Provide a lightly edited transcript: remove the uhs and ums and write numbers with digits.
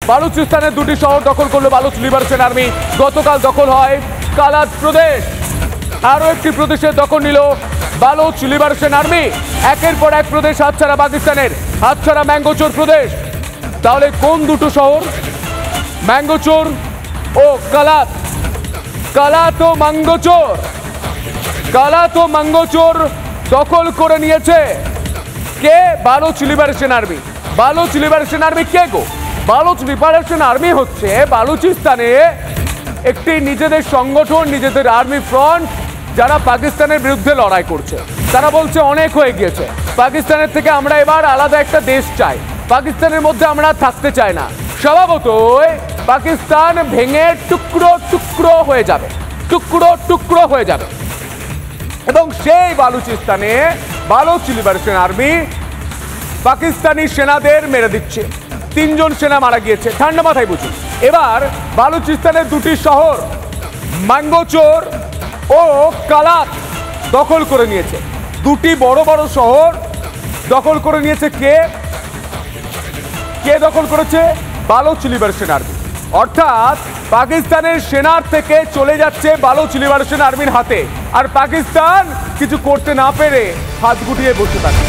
বালুচিস্তানের দুটি শহর দখল করলো বালুচ লিবারেশন আর্মি। গতকাল দখল হয় কালাত প্রদেশ, আরো একটি প্রদেশের দখল নিল বালুচ লিবারেশন আর্মি। একের পর এক প্রদেশ হাতছাড়া পাকিস্তানের, হাতছাড়া ম্যাঙ্গোচোর প্রদেশ। তাহলে কোন দুটো শহর? ম্যাঙ্গোচোর ও কালাত। কালাত ও ম্যাঙ্গোচোর, কালাত ও ম্যাঙ্গোচোর দখল করে নিয়েছে কে? Baloch liberation army. Baloch liberation army কে গো? বালুচ লিবারেশন আর্মি হচ্ছে বালুচিস্তানে একটি নিজেদের সংগঠন, নিজেদের আর্মি ফ্রন্ট, যারা পাকিস্তানের বিরুদ্ধে লড়াই করছে। তারা বলছে অনেক হয়ে গিয়েছে, পাকিস্তানের থেকে আমরা এবার আলাদা একটা দেশ চাই, পাকিস্তানের মধ্যে আমরা থাকতে চাই না। স্বভাবতই পাকিস্তান ভেঙে টুকরো টুকরো হয়ে যাবে, টুকরো টুকরো হয়ে যাবে। এবং সেই বালুচিস্তানে বালুচ লিবারেশন আর্মি পাকিস্তানি সেনাদের মেরে দিচ্ছে। 3 জন সেনা মারা গিয়েছে। ঠান্ডা মাথায় বুঝুন। এবার বালুচিস্তানের দুটি শহর ম্যাঙ্গোচোর ও কালাত দখল করে নিয়েছে। দুটি বড় বড় শহর দখল করে নিয়েছে কে? কে দখল করেছে? Baloch liberation army. অর্থাৎ পাকিস্তানের সেনার থেকে চলে যাচ্ছে বালুচ লিবারেশন আর্মির হাতে, আর পাকিস্তান কিছু করতে না পেরে হাত গুটিয়ে বসে থাকে।